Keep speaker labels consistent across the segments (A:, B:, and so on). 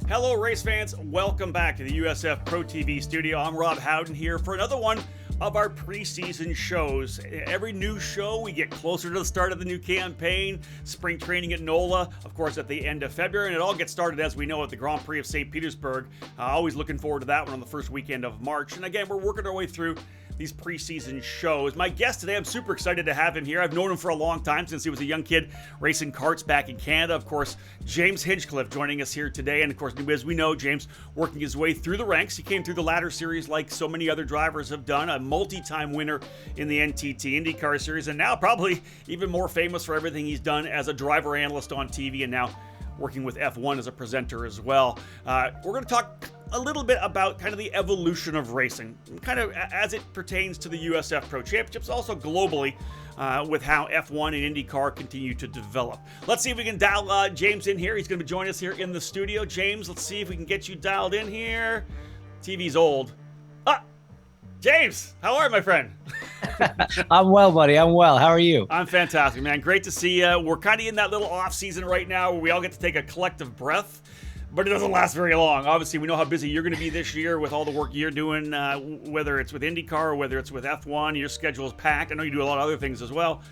A: Hello, race fans. Welcome back to the USF Pro TV studio. I'm Rob Howden here for another one of our preseason shows. Every new show, we get closer to the start of the new campaign. Spring training at NOLA, of course, at the end of February, and it all gets started, as we know, at the Grand Prix of St. Petersburg. Always looking forward to that one on the first weekend of March. And again, we're working our way through these preseason shows. My guest today, I'm super excited to have him here. I've known him for a long time, since he was a young kid racing karts back in Canada. Of course, James Hinchcliffe joining us here today. And of course, as we know, James working his way through the ranks. He came through the ladder series like so many other drivers have done, a multi-time winner in the NTT IndyCar series, and now probably even more famous for everything he's done as a driver analyst on TV and now working with F1 as a presenter as well. We're going to talk a little bit about kind of the evolution of racing, kind of as it pertains to the USF Pro Championships, also globally with how F1 and IndyCar continue to develop. Let's see if we can dial James in here. He's going to be joining us here in the studio. James, let's see if we can get you dialed in here. TV's old. James, how are you, my friend?
B: I'm well, buddy. I'm well. How are you?
A: I'm fantastic, man. Great to see you. We're kind of in that little off season right now where we all get to take a collective breath, but it doesn't last very long. Obviously, we know how busy you're going to be this year with all the work you're doing, whether it's with IndyCar or whether it's with F1. Your schedule is packed. I know you do a lot of other things as well.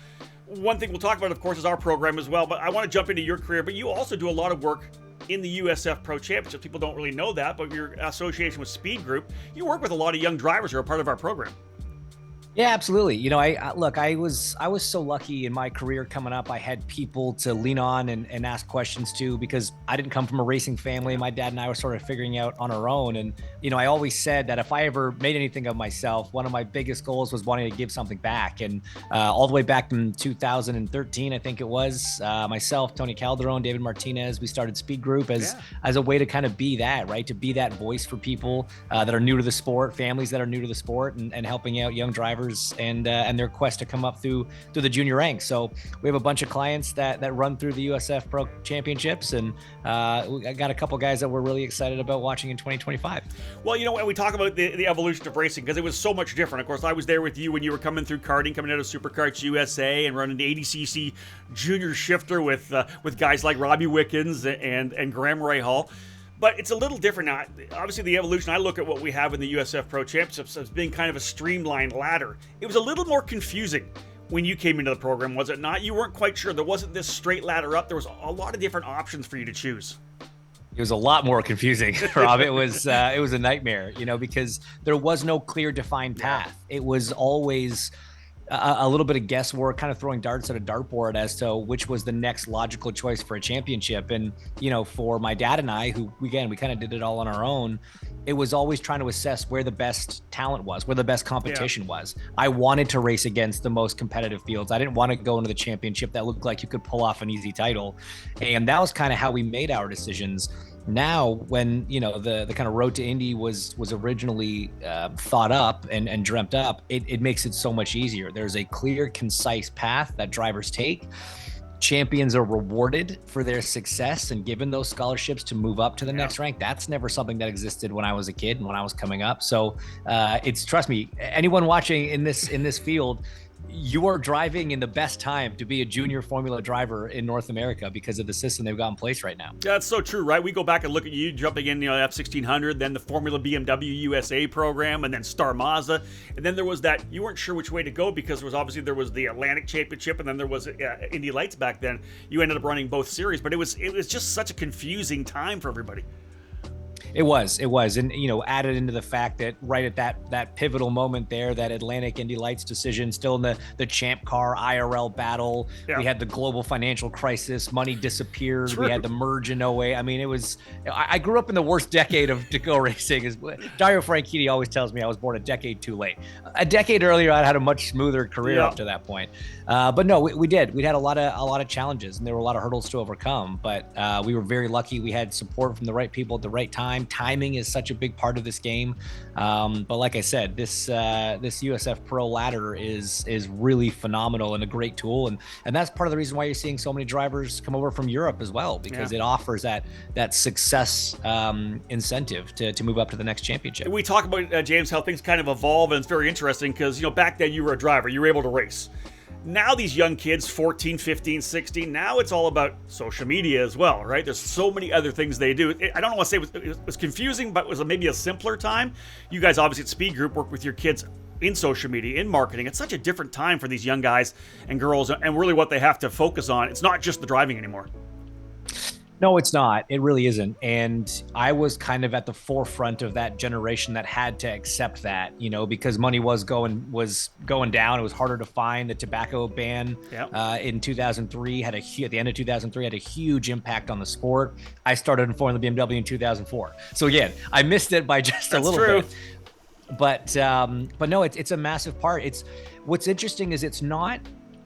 A: One thing we'll talk about, of course, is our program as well, but I want to jump into your career. But you also do a lot of work in the USF Pro Championship. People don't really know that, but your association with Speed Group, you work with a lot of young drivers who are part of our program.
B: Yeah, absolutely. You know, I was so lucky in my career coming up. I had people to lean on and ask questions to, because I didn't come from a racing family. My dad and I were sort of figuring out on our own. And, you know, I always said that if I ever made anything of myself, one of my biggest goals was wanting to give something back. And all the way back in 2013, I think it was, myself, Tony Calderon, David Martinez, we started Speed Group as a way to kind of be that, right? To be that voice for people that are new to the sport, families that are new to the sport, and helping out young drivers and their quest to come up through the junior ranks. So we have a bunch of clients that run through the USF Pro Championships, and I got a couple guys that we're really excited about watching in 2025.
A: Well, you know, when we talk about the evolution of racing, because it was so much different. Of course, I was there with you when you were coming through karting, coming out of Superkarts USA and running the 80cc junior shifter with guys like Robbie Wickens and Graham Rahal. But it's a little different now. Obviously, the evolution, I look at what we have in the USF Pro Championships as being kind of a streamlined ladder. It was a little more confusing when you came into the program, was it not? You weren't quite sure. There wasn't this straight ladder up. There was a lot of different options for you to choose.
B: It was a lot more confusing, Rob. It was a nightmare, you know, because there was no clear defined path. It was always a little bit of guesswork, kind of throwing darts at a dartboard as to which was the next logical choice for a championship. And, you know, for my dad and I, who, again, we kind of did it all on our own, it was always trying to assess where the best talent was, where the best competition was. I wanted to race against the most competitive fields. I didn't want to go into the championship that looked like you could pull off an easy title. And that was kind of how we made our decisions. Now, when, you know, the kind of road to Indy was originally thought up and dreamt up, it makes it so much easier. There's a clear, concise path that drivers take. Champions are rewarded for their success and given those scholarships to move up to the next rank. That's never something that existed when I was a kid and when I was coming up. So trust me, anyone watching in this field, you are driving in the best time to be a junior formula driver in North America because of the system they've got in place right now.
A: Yeah, that's so true, right? We go back and look at you jumping in, F1600, then the Formula BMW USA program, and then Star Mazda. And then there was that, you weren't sure which way to go because there was the Atlantic Championship, and then there was Indy Lights back then. You ended up running both series, but it was just such a confusing time for everybody.
B: It was. And, you know, added into the fact that right at that pivotal moment there, that Atlantic Indy Lights decision, still in the Champ Car IRL battle, we had the global financial crisis, money disappeared. True. We had the merge in 08. I mean, I grew up in the worst decade of to-go racing. Dario Franchitti always tells me I was born a decade too late. A decade earlier, I'd had a much smoother career up to that point. But no, we did. We had a lot of challenges, and there were a lot of hurdles to overcome, but we were very lucky. We had support from the right people at the right time. Timing is such a big part of this game. But like I said, this USF Pro ladder is really phenomenal and a great tool. And that's part of the reason why you're seeing so many drivers come over from Europe as well, because it offers that success incentive to move up to the next championship.
A: We talk about, James, how things kind of evolve, and it's very interesting because, back then you were a driver, you were able to race. Now these young kids, 14, 15, 16, now it's all about social media as well, right? There's so many other things they do. I don't want to say it was confusing, but it was maybe a simpler time. You guys obviously at Speed Group work with your kids in social media, in marketing. It's such a different time for these young guys and girls, and really what they have to focus on. It's not just the driving anymore.
B: No, it's not. It really isn't. And I was kind of at the forefront of that generation that had to accept that, because money was going down. It was harder to find. The tobacco ban in 2003 at the end of 2003 had a huge impact on the sport. I started in Formula BMW in 2004. So again, I missed it by just a little bit. But no, it's a massive part. What's interesting is it's not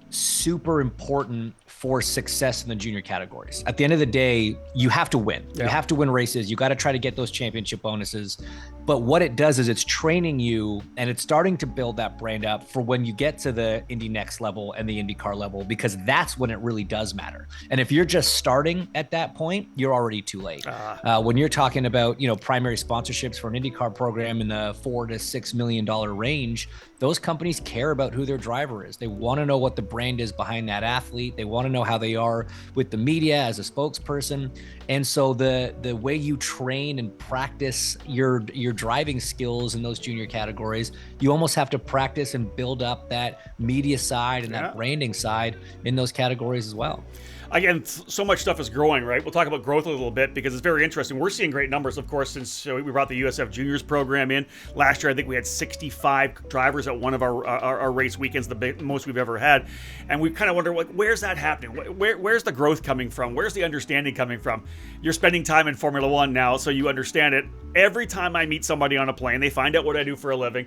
B: super important for success in the junior categories. At the end of the day, you have to win. You have to win races. You got to try to get those championship bonuses. But what it does is it's training you, and it's starting to build that brand up for when you get to the Indy Next level and the IndyCar level, because that's when it really does matter. And if you're just starting at that point, you're already too late. When you're talking about, primary sponsorships for an IndyCar program in the $4 to $6 million range, those companies care about who their driver is. They want to know what the brand is behind that athlete. They want to know how they are with the media as a spokesperson. And so the way you train and practice your driving skills in those junior categories, you almost have to practice and build up that media side and that branding side in those categories as well.
A: Again, so much stuff is growing, right? We'll talk about growth a little bit because it's very interesting. We're seeing great numbers, of course, since we brought the USF Juniors program in. Last year, I think we had 65 drivers at one of our race weekends, the most we've ever had. And we kind of wonder, where's that happening? Where's the growth coming from? Where's the understanding coming from? You're spending time in Formula One now, so you understand it. Every time I meet somebody on a plane, they find out what I do for a living.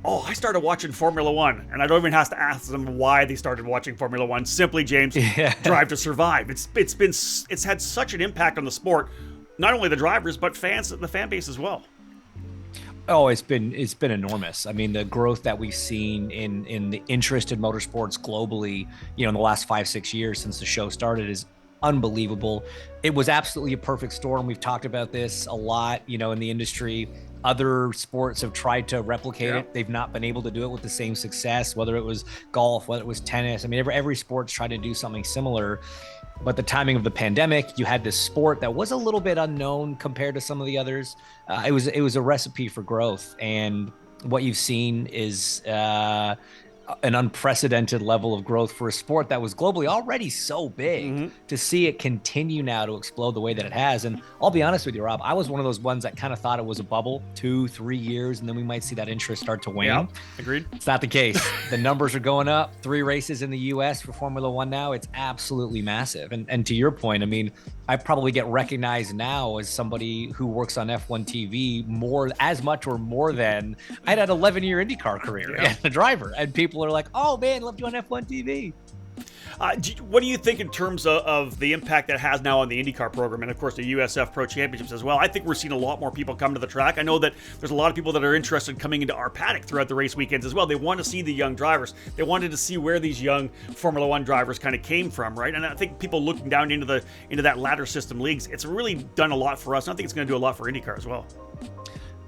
A: Oh, I started watching Formula One, and I don't even have to ask them why they started watching Formula One. Simply, James, Drive to Survive. It's had such an impact on the sport, not only the drivers but the fan base as well.
B: Oh, it's been enormous. I mean, the growth that we've seen in the interest in motorsports globally, in the last 5-6 years since the show started is unbelievable. It was absolutely a perfect storm. We've talked about this a lot, in the industry. Other sports have tried to replicate it. They've not been able to do it with the same success, whether it was golf, whether it was tennis. I mean, every sport's tried to do something similar. But the timing of the pandemic, you had this sport that was a little bit unknown compared to some of the others. It was a recipe for growth. And what you've seen is an unprecedented level of growth for a sport that was globally already so big. To see it continue now to explode the way that it has. And I'll be honest with you, Rob, I was one of those ones that kind of thought it was a bubble, 2-3 years, and then we might see that interest start to wane.
A: Yeah, agreed.
B: It's not the case. The numbers are going up. 3 races in the US for Formula One now. It's absolutely massive. And to your point, I mean, I probably get recognized now as somebody who works on F1 TV as much or more than I had an 11-year IndyCar career as a driver. And people are like, oh man, loved you on F1 TV.
A: What do you think in terms of the impact that has now on the IndyCar program and, of course, the USF Pro Championships as well? I think we're seeing a lot more people come to the track. I know that there's a lot of people that are interested in coming into our paddock throughout the race weekends as well. They want to see the young drivers. They wanted to see where these young Formula One drivers kind of came from, right? And I think people looking down into that ladder system leagues, it's really done a lot for us. And I think it's going to do a lot for IndyCar as well.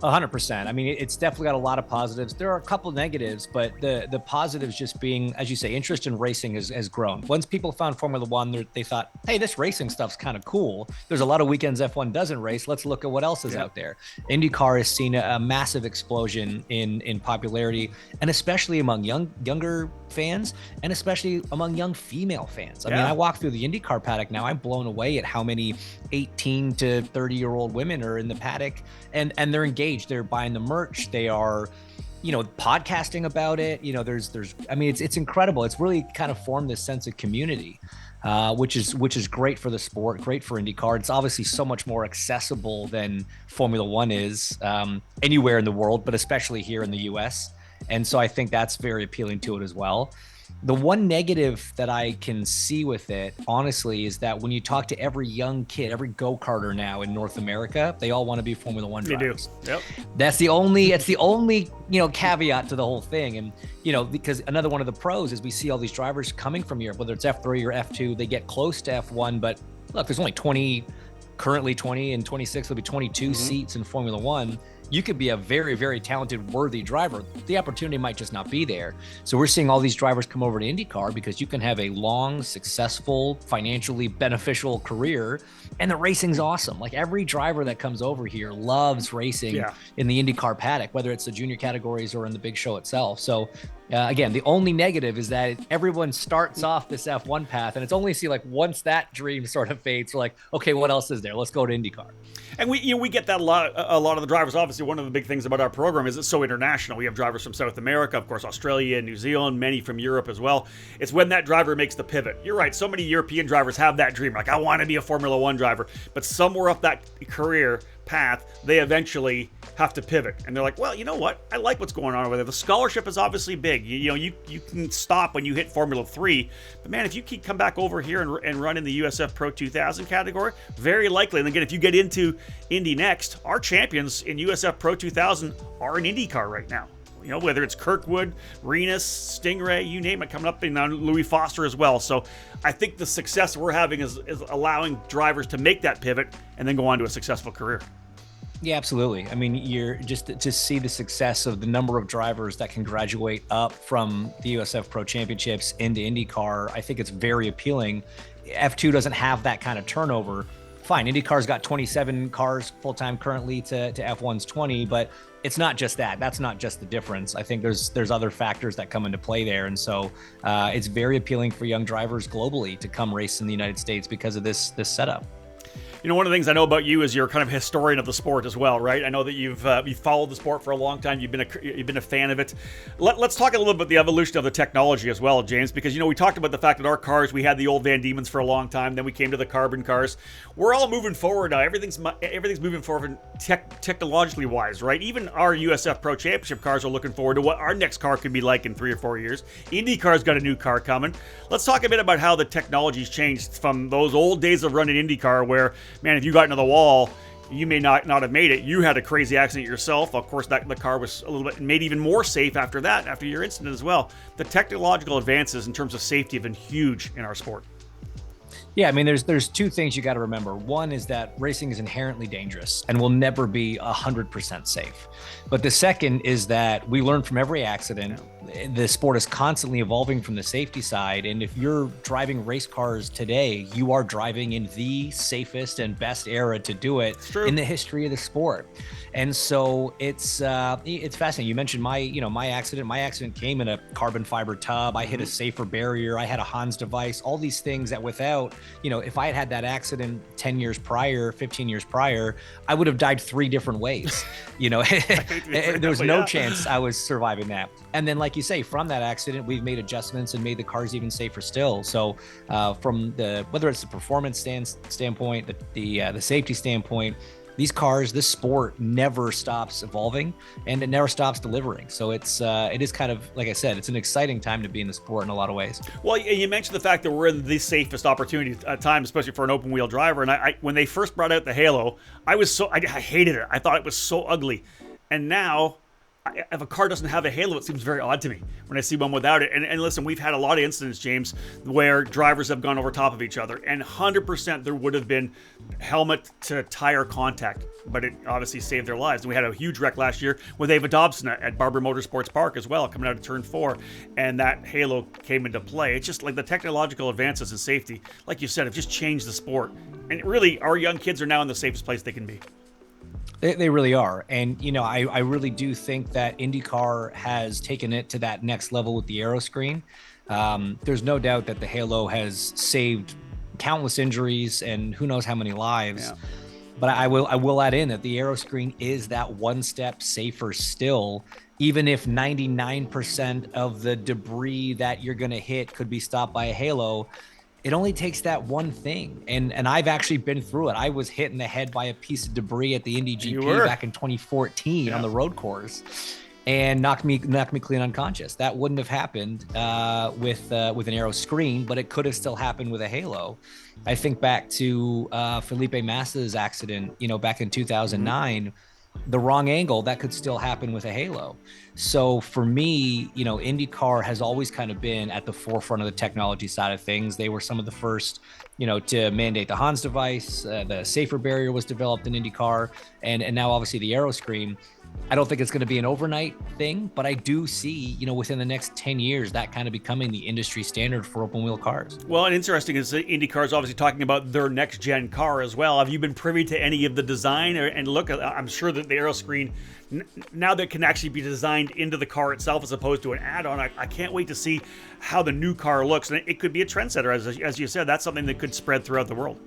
B: 100%. I mean, it's definitely got a lot of positives. There are a couple of negatives, but the positives just being, as you say, interest in racing has grown. Once people found Formula One, they thought, hey, this racing stuff's kind of cool. There's a lot of weekends F1 doesn't race. Let's look at what else is out there. IndyCar has seen a massive explosion in popularity, and especially among younger fans, and especially among young female fans. I mean, I walk through the IndyCar paddock now. I'm blown away at how many 18 to 30-year-old women are in the paddock, and they're engaged. They're buying the merch. They are, podcasting about it. I mean, it's incredible. It's really kind of formed this sense of community, which is great for the sport, great for IndyCar. It's obviously so much more accessible than Formula One is anywhere in the world, but especially here in the US. And so I think that's very appealing to it as well. The one negative that I can see with it, honestly, is that when you talk to every young kid, every go-karter now in North America, they all want to be Formula One drivers.
A: They do. Yep.
B: It's the only, caveat to the whole thing. And, because another one of the pros is we see all these drivers coming from Europe, whether it's F3 or F2, they get close to F1, but look, there's only currently 20 and 26, there'll be 22 seats in Formula One. you could be a very, very talented, worthy driver. The opportunity might just not be there. So we're seeing all these drivers come over to IndyCar because you can have a long, successful, financially beneficial career, and the racing's awesome. Like every driver that comes over here loves racing in the IndyCar paddock, whether it's the junior categories or in the big show itself. So again, the only negative is that everyone starts off this F1 path, and it's only like once that dream sort of fades, we're like, okay, what else is there? Let's go to IndyCar.
A: And we get that a lot of the drivers. Obviously, one of the big things about our program is it's so international. We have drivers from South America, of course, Australia, New Zealand, many from Europe as well. It's when that driver makes the pivot. You're right. So many European drivers have that dream, like I want to be a Formula One driver, but somewhere up that career path, they eventually have to pivot, and they're like, well, you know what? I like what's going on over there. The scholarship is obviously big. You can stop when you hit Formula 3, but man, if you can come back over here and run in the USF Pro 2000 category, very likely. And again, if you get into Indy next, our champions in USF Pro 2000 are in IndyCar right now. Whether it's Kirkwood, Renus, Stingray, you name it, coming up in Louis Foster as well. So I think the success we're having is allowing drivers to make that pivot and then go on to a successful career.
B: Yeah, absolutely. I mean, you're just to see the success of the number of drivers that can graduate up from the USF Pro Championships into IndyCar. I think it's very appealing. F2 doesn't have that kind of turnover. Fine, IndyCar's got 27 cars full-time currently to F1's 20, but it's not just that. That's not just the difference. I think there's other factors that come into play there. And so it's very appealing for young drivers globally to come race in the United States because of this setup.
A: One of the things I know about you is you're kind of a historian of the sport as well, right? I know that you've followed the sport for a long time. You've been a fan of it. Let's talk a little bit about the evolution of the technology as well, James, because we talked about the fact that our cars, we had the old Van Diemens for a long time, then we came to the carbon cars. We're all moving forward now. Everything's moving forward technologically wise, right? Even our USF Pro Championship cars are looking forward to what our next car could be like in 3 or 4 years. IndyCar's got a new car coming. Let's talk a bit about how the technology's changed from those old days of running IndyCar where, man, if you got into the wall, you may not have made it. You had a crazy accident yourself. Of course, the car was a little bit made even more safe after that, after your incident as well. The technological advances in terms of safety have been huge in our sport.
B: Yeah, I mean, there's 2 things you got to remember. One is that racing is inherently dangerous and will never be 100% safe. But the second is that we learn from every accident. The sport is constantly evolving from the safety side. And if you're driving race cars today, you are driving in the safest and best era to do it in the history of the sport. And so it's fascinating. You mentioned my accident. My accident came in a carbon fiber tub. I hit a safer barrier. I had a Hans device, all these things that without, if I had that accident 10 years prior, 15 years prior, I would have died 3 different ways. There was no chance I was surviving that. And then, like you say, from that accident, we've made adjustments and made the cars even safer still. So from whether it's the performance standpoint, the safety standpoint, these cars, this sport never stops evolving and it never stops delivering. So it is kind of, like I said, it's an exciting time to be in the sport in a lot of ways. Well,
A: you mentioned the fact that we're in the safest opportunity time, especially for an open wheel driver. And I when they first brought out the Halo, I hated it. I thought it was so ugly. And now, if a car doesn't have a halo, it seems very odd to me when I see one without it. And listen, we've had a lot of incidents, James, where drivers have gone over top of each other, and 100% there would have been helmet to tire contact, but it obviously saved their lives. And we had a huge wreck last year with Ava Dobson at Barber Motorsports Park as well, coming out of turn 4, and that halo came into play. It's just like the technological advances in safety, like you said, have just changed the sport. And really, our young kids are now in the safest place they can be.
B: They really are. And, I really do think that IndyCar has taken it to that next level with the aero screen. There's no doubt that the Halo has saved countless injuries and who knows how many lives. Yeah. But I will add in that the aero screen is that one step safer still, even if 99% of the debris that you're going to hit could be stopped by a Halo. It only takes that one thing. And I've actually been through it. I was hit in the head by a piece of debris at the Indy GP back in 2014 on the road course and knocked me clean unconscious. That wouldn't have happened with an aero screen, but it could have still happened with a Halo. I think back to Felipe Massa's accident, back in 2009, the wrong angle, that could still happen with a Halo. So for me, IndyCar has always kind of been at the forefront of the technology side of things. They were some of the first to mandate the Hans device. The safer barrier was developed in IndyCar, and now obviously the aero screen. I don't think it's going to be an overnight thing, but I do see, within the next 10 years, that kind of becoming the industry standard for open wheel cars.
A: Well, and interesting is that IndyCar is obviously talking about their next gen car as well. Have you been privy to any of the design? And look, I'm sure that the aero screen, now that can actually be designed into the car itself as opposed to an add-on, I can't wait to see how the new car looks. And it could be a trendsetter, as you said. That's something that could spread throughout the world.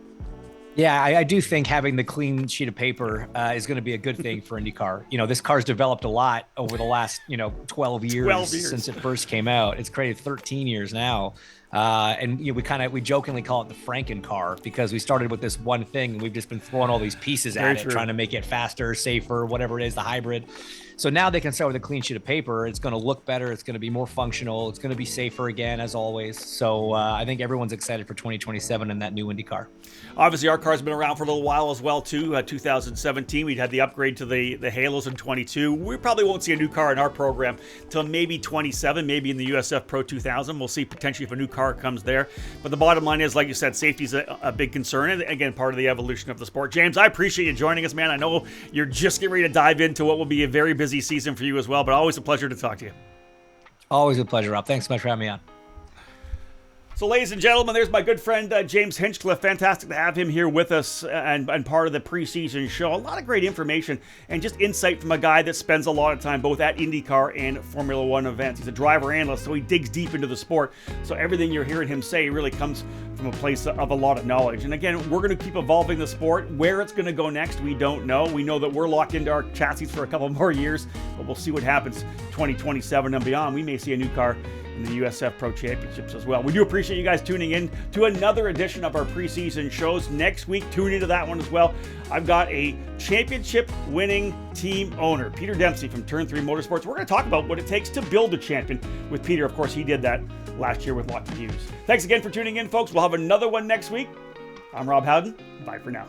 B: Yeah, I do think having the clean sheet of paper is going to be a good thing for IndyCar. This car's developed a lot over the last, 12 years since it first came out. It's created 13 years now. And we jokingly call it the Franken car because we started with this one thing and we've just been throwing all these pieces at it, trying to make it faster, safer, whatever it is, the hybrid. So now they can start with a clean sheet of paper. It's going to look better. It's going to be more functional. It's going to be safer again, as always. So I think everyone's excited for 2027 and that new Indy car.
A: Obviously, our car's been around for a little while as well, too. 2017, we'd had the upgrade to the Halos in 22. We probably won't see a new car in our program till maybe 27, maybe in the USF Pro 2000. We'll see potentially if a new car comes there. But the bottom line is, like you said, safety is a big concern. And again, part of the evolution of the sport. James, I appreciate you joining us, man. I know you're just getting ready to dive into what will be a very busy season for you as well, but always a pleasure to talk to you.
B: Always a pleasure, Rob. Thanks so much for having me on.
A: So, ladies and gentlemen, there's my good friend James Hinchcliffe. Fantastic to have him here with us and part of the preseason show. A lot of great information and just insight from a guy that spends a lot of time both at IndyCar and Formula One events. He's a driver analyst, so he digs deep into the sport. So everything you're hearing him say really comes from a place of a lot of knowledge. And again, we're going to keep evolving the sport. Where it's going to go next, we don't know. We know that we're locked into our chassis for a couple more years, but we'll see what happens 2027 and beyond. We may see a new car in the USF Pro Championships as well. We do appreciate you guys tuning in to another edition of our preseason shows. Next week, tune into that one as well. I've got a championship-winning team owner, Peter Dempsey from Turn 3 Motorsports. We're going to talk about what it takes to build a champion with Peter. Of course, he did that last year with Lockheed Hughes. Thanks again for tuning in, folks. We'll have another one next week. I'm Rob Howden. Bye for now.